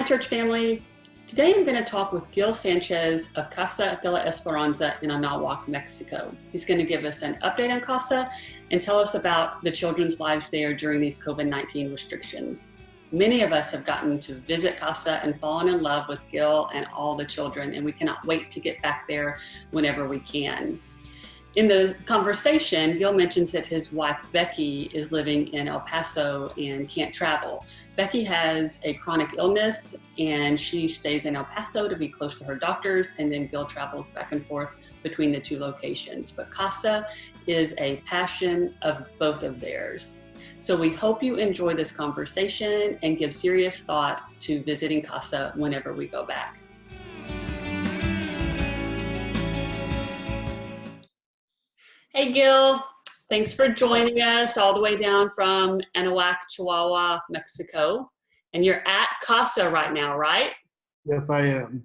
church family. Today I'm going to talk with Gil Sanchez of Casa de la Esperanza in Anahuac, Mexico. He's going to give us an update on Casa and tell us about the children's lives there during these COVID-19 restrictions. Many of us have gotten to visit Casa and fallen in love with Gil and all the children, and we cannot wait to get back there whenever we can. In the conversation, Gil mentions that his wife, Becky, is living in El Paso and can't travel. Becky has a chronic illness and she stays in El Paso to be close to her doctors, and then Gil travels back and forth between the two locations. But Casa is a passion of both of theirs. So we hope you enjoy this conversation and give serious thought to visiting Casa whenever we go back. Hey Gil, thanks for joining us all the way down from Anahuac, Chihuahua, Mexico. And you're at Casa right now, right? Yes, I am.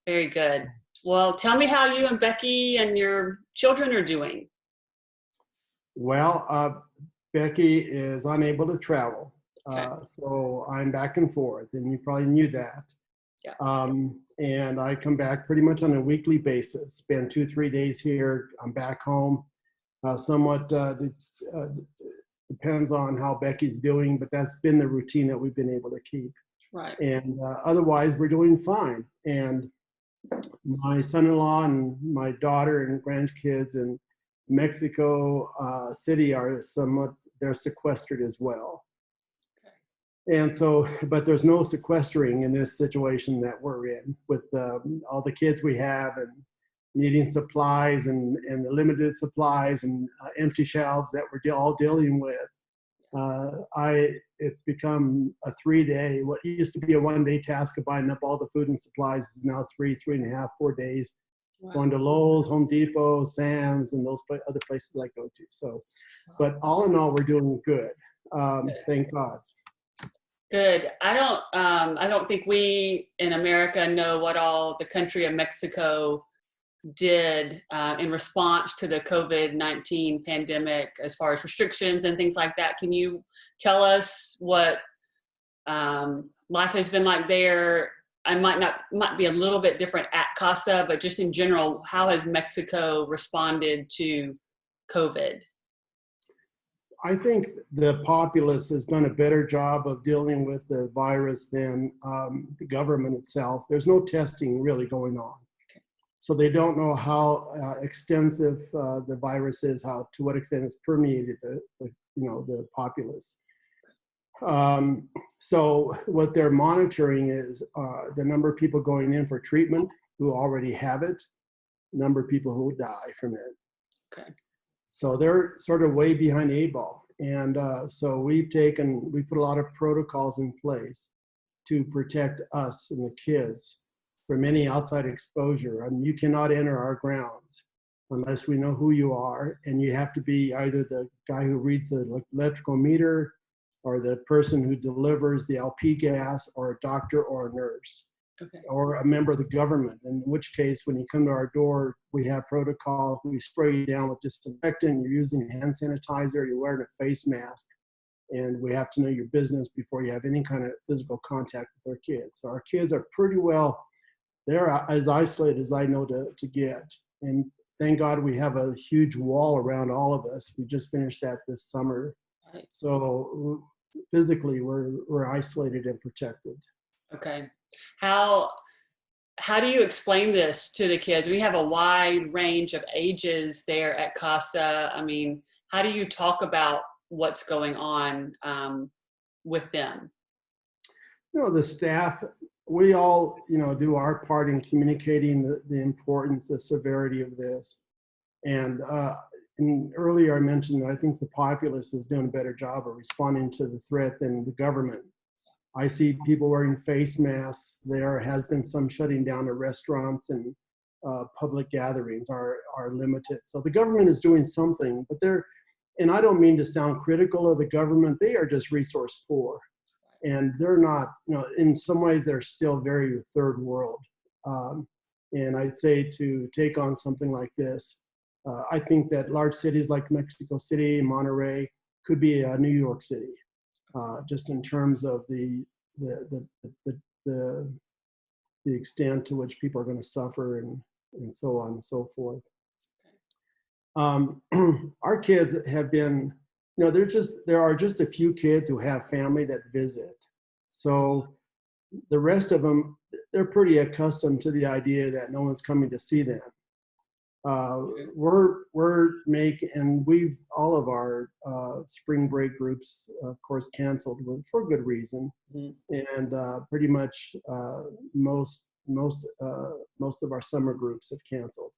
Very good. Well, tell me how you and Becky and your children are doing. Well, Becky is unable to travel, Okay. so I'm back and forth, and you probably knew that. Yeah. And I come back pretty much on a weekly basis, spend 2-3 days here, I'm back home. Somewhat depends on how Becky's doing, but that's been the routine that we've been able to keep. Right. And otherwise, we're doing fine. And my son-in-law and my daughter and grandkids in Mexico City are they're sequestered as well. Okay. And so, but there's no sequestering in this situation that we're in with all the kids we have and needing supplies and the limited supplies and empty shelves that we're all dealing with. It's become a 3-day, what used to be a 1-day task of buying up all the food and supplies is now 3.5, 4 days. Wow. Going to Lowe's, Home Depot, Sam's, and those other places I go to. So, but all in all, we're doing good. Thank God. Good. I don't think we in America know what all the country of Mexico did in response to the COVID-19 pandemic as far as restrictions and things like that. Can you tell us what life has been like there? I might be a little bit different at Casa, but just in general, how has Mexico responded to COVID? I think the populace has done a better job of dealing with the virus than the government itself. There's no testing really going on. So they don't know how extensive the virus is, to what extent it's permeated the populace. So what they're monitoring is the number of people going in for treatment who already have it, number of people who die from it. Okay. So they're sort of way behind the 8 ball. And so we put a lot of protocols in place to protect us and the kids from any outside exposure. I mean, you cannot enter our grounds unless we know who you are, and you have to be either the guy who reads the electrical meter or the person who delivers the LP gas or a doctor or a nurse. Okay. Or a member of the government, in which case when you come to our door, we have protocol. We spray you down with disinfectant, you're using hand sanitizer, you're wearing a face mask, and we have to know your business before you have any kind of physical contact with our kids. So our kids are pretty well, they're as isolated as I know to get. And thank God we have a huge wall around all of us. We just finished that this summer. Right. So physically we're isolated and protected. Okay. How do you explain this to the kids? We have a wide range of ages there at Casa. I mean, how do you talk about what's going on with them? The staff, we all, do our part in communicating the importance, the severity of this. And earlier I mentioned that I think the populace is doing a better job of responding to the threat than the government. I see people wearing face masks. There has been some shutting down of restaurants, and public gatherings are limited. So the government is doing something, but and I don't mean to sound critical of the government, they are just resource poor. And they're not, in some ways they're still very third world. And I'd say to take on something like this, I think that large cities like Mexico City, Monterrey, could be New York City. Just in terms of the the extent to which people are going to suffer and so on and so forth. Our kids have been, there are just a few kids who have family that visit. So the rest of them, they're pretty accustomed to the idea that no one's coming to see them. We're making, and all of our spring break groups, of course, canceled for good reason. Mm-hmm. And pretty much most of our summer groups have canceled.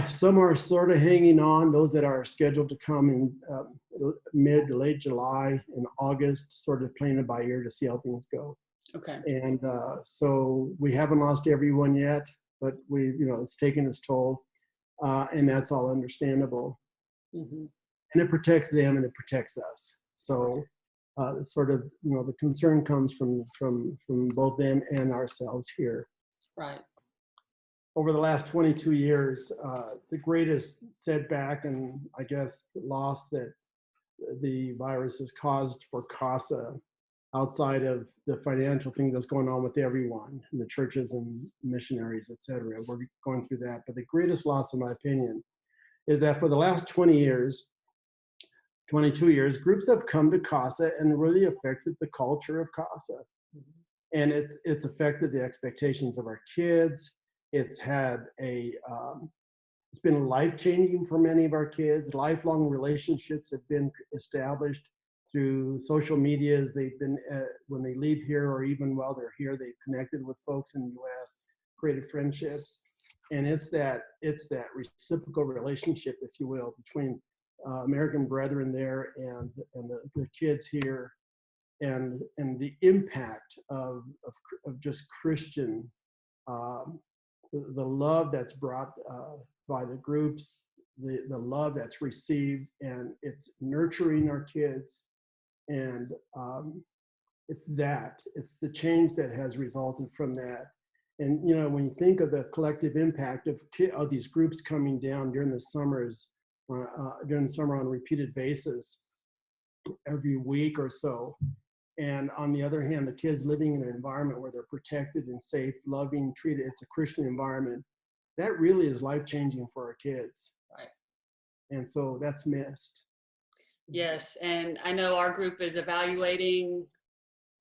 Some are sort of hanging on, those that are scheduled to come in mid to late July and August, sort of playing it by ear to see how things go. Okay. And so we haven't lost everyone yet, but it's taken its toll, and that's all understandable. Mm-hmm. And it protects them and it protects us. So sort of, the concern comes from both them and ourselves here. Right. Over the last 22 years, the greatest setback and I guess the loss that the virus has caused for Casa, outside of the financial thing that's going on with everyone, and the churches and missionaries, et cetera. We're going through that. But the greatest loss, in my opinion, is that for the last 22 years, groups have come to Casa and really affected the culture of Casa. Mm-hmm. And it's affected the expectations of our kids. It's been life-changing for many of our kids. Lifelong relationships have been established through social medias. They've been, when they leave here or even while they're here, they've connected with folks in the U.S., created friendships. And it's that reciprocal relationship, if you will, between American brethren there and the kids here, and the impact of just Christian, the love that's brought by the groups, the love that's received, and it's nurturing our kids. And it's the change that has resulted from that. And when you think of the collective impact of these groups coming down during the summer on a repeated basis, every week or so, and on the other hand, the kids living in an environment where they're protected and safe, loving, treated, it's a Christian environment, that really is life-changing for our kids. Right. And so that's missed. Yes, and I know our group is evaluating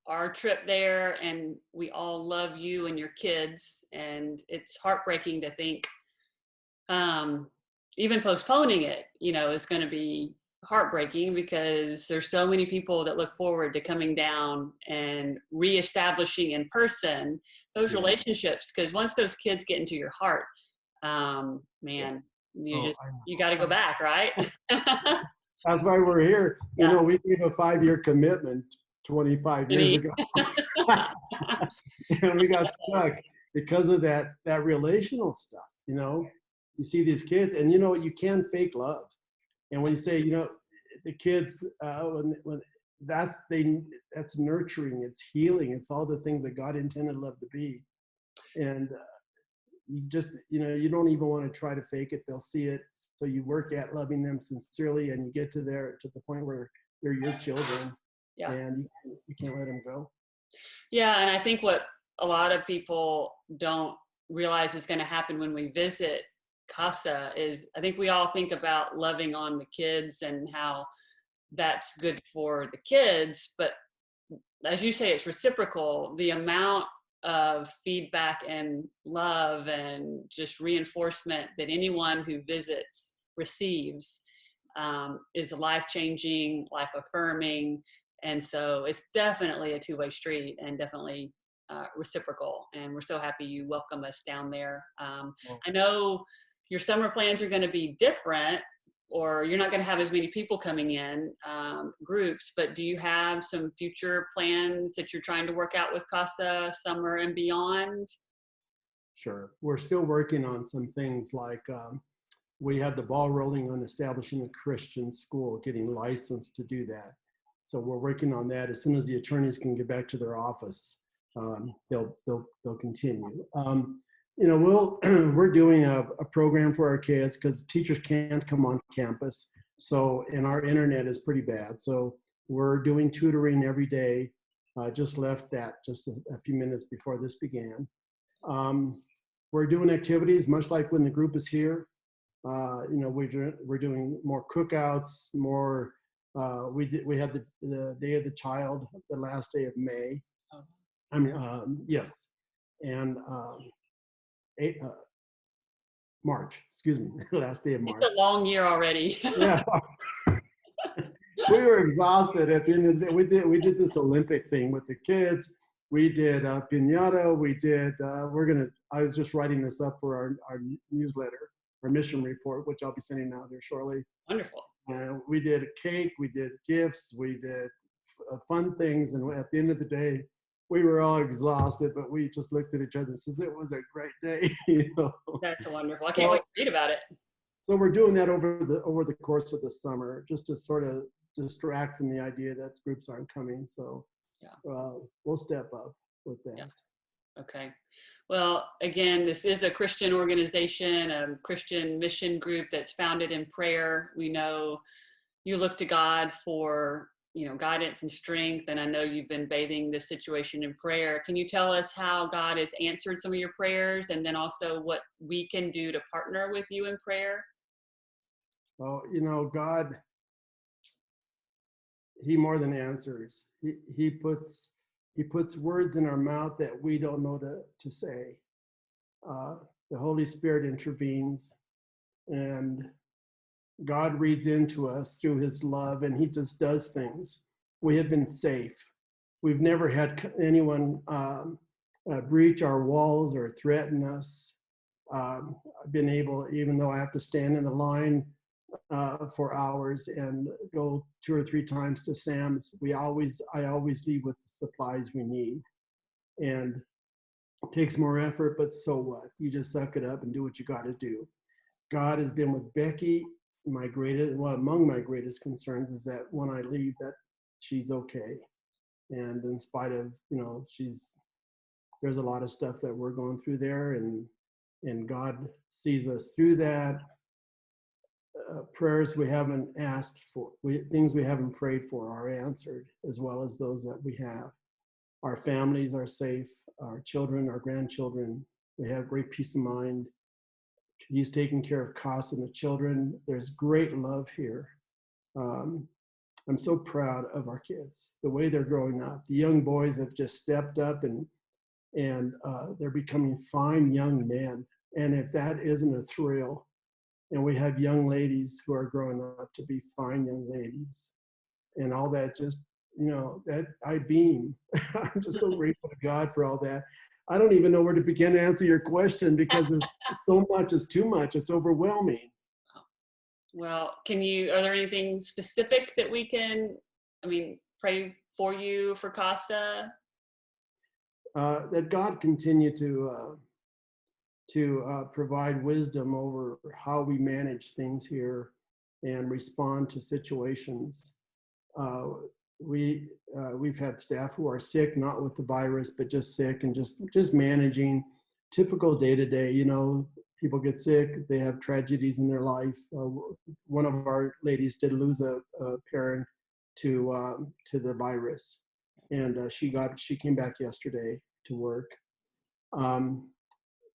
our trip there, and we all love you and your kids, and it's heartbreaking to think even postponing it, is going to be heartbreaking, because there's so many people that look forward to coming down and reestablishing in person those relationships, because once those kids get into your heart, man, yes. You got to go back, right? That's why we're here. Yeah. We gave a 5-year commitment 25 years ago. And we got stuck because of that relational stuff. You see these kids, and you can fake love. And when you say, the kids, when that's nurturing, it's healing, it's all the things that God intended love to be. And you just, you don't even want to try to fake it. They'll see it. So you work at loving them sincerely, and you get to the point where they're your children. Yeah. And you can't let them go. Yeah. And I think what a lot of people don't realize is going to happen when we visit Casa is, I think we all think about loving on the kids and how that's good for the kids. But as you say, it's reciprocal. The amount of feedback and love and just reinforcement that anyone who visits receives is life-changing, life-affirming. And so it's definitely a two-way street, and definitely reciprocal. And we're so happy you welcome us down there. I know your summer plans are going to be different, or you're not going to have as many people coming in, groups, but do you have some future plans that you're trying to work out with Casa summer and beyond? Sure. We're still working on some things, like we had the ball rolling on establishing a Christian school, getting licensed to do that. So we're working on that. As soon as the attorneys can get back to their office, they'll continue. We're doing a program for our kids, because teachers can't come on campus. So, and our internet is pretty bad. So we're doing tutoring every day Just left that just a few minutes before this began. We're doing activities much like when the group is here. We're doing more cookouts, more. We had the Day of the Child, the last day of May. I mean, yes, and March. Excuse me, last day of March. It's a long year already. Yeah, we were exhausted at the end of the day. We did this Olympic thing with the kids. We did piñata. We did. I was just writing this up for our newsletter, our mission report, which I'll be sending out here shortly. Wonderful. We did a cake. We did gifts. We did fun things. And at the end of the day, we were all exhausted, but we just looked at each other and says, "It was a great day." That's wonderful. I can't wait to read about it. So we're doing that over the course of the summer, just to sort of distract from the idea that groups aren't coming. So we'll step up with that. Yeah. Okay. Well, again, this is a Christian organization, a Christian mission group that's founded in prayer. We know you look to God for, guidance and strength. And I know you've been bathing this situation in prayer. Can you tell us how God has answered some of your prayers, and then also what we can do to partner with you in prayer? Well, God, He more than answers. He puts words in our mouth that we don't know to say. The Holy Spirit intervenes, and God reads into us through His love, and He just does things. We have been safe. We've never had anyone breach our walls or threaten us. I've been able, even though I have to stand in the line for hours and go 2 or 3 times to Sam's, I always leave with the supplies we need. And it takes more effort, but so what? You just suck it up and do what you got to do. God has been with Becky. Among my greatest concerns is that when I leave, that she's okay. And in spite of, there's a lot of stuff that we're going through there, and God sees us through that. Prayers we haven't asked for, things we haven't prayed for are answered, as well as those that we have. Our families are safe, our children, our grandchildren, we have great peace of mind. He's taking care of Casa and the children. There's great love here. I'm so proud of our kids, the way they're growing up. The young boys have just stepped up, and they're becoming fine young men. And if that isn't a thrill, and we have young ladies who are growing up to be fine young ladies, and all that, just, that I beam. I'm just so grateful to God for all that. I don't even know where to begin to answer your question, because it's so much, it's too much, it's overwhelming. Well, are there anything specific that we can, pray for you for Casa? That God continue to provide wisdom over how we manage things here and respond to situations. We've had staff who are sick, not with the virus, but just sick, and just managing typical day-to-day. People get sick, they have tragedies in their life. One of our ladies did lose a parent to the virus, and she came back yesterday to work.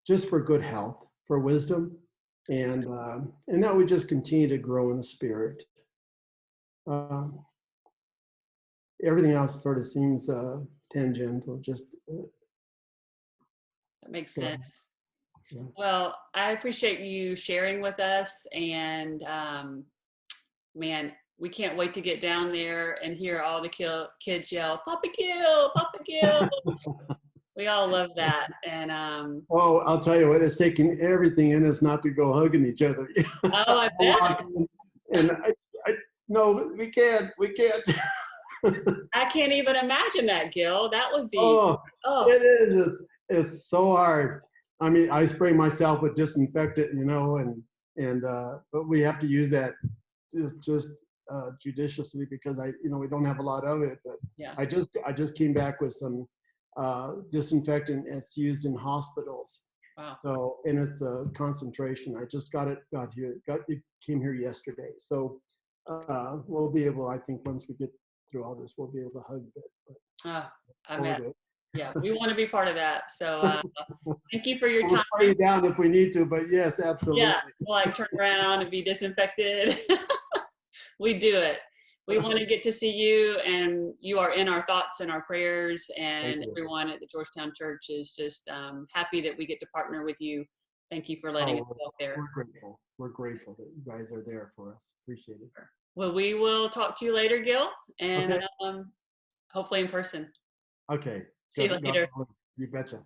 Just for good health, for wisdom, and that we just continue to grow in the Spirit. Everything else sort of seems tangential. That makes sense. Yeah. Well, I appreciate you sharing with us, and man, we can't wait to get down there and hear all the kids yell, "Papa Gil, Papa Gil." We all love that. And I'll tell you what, it's taking everything in us not to go hugging each other. Oh, I bet. And no, we can't. I can't even imagine that, Gil. That would be. It is. It's so hard. I spray myself with disinfectant, but we have to use that just judiciously, because we don't have a lot of it. But yeah. I just came back with some disinfectant. It's used in hospitals. Wow. So, and it's a concentration. I just it came here yesterday. So we'll be able, I think once we get through all this, we'll be able to hug a bit. But I Part met. of it. Yeah, we want to be part of that. So thank you for your We'll time. spray you down if we need to, but yes, absolutely. Yeah, we'll like turn around and be disinfected. We do it. We want to get to see you, and you are in our thoughts and our prayers. Thank And you. everyone at the Georgetown Church is just happy that we get to partner with you. Thank you for letting us walk there. We're grateful. We're grateful that you guys are there for us. Appreciate it. Well, we will talk to you later, Gil, and Okay. hopefully in person. Okay. See you Good. later. You betcha.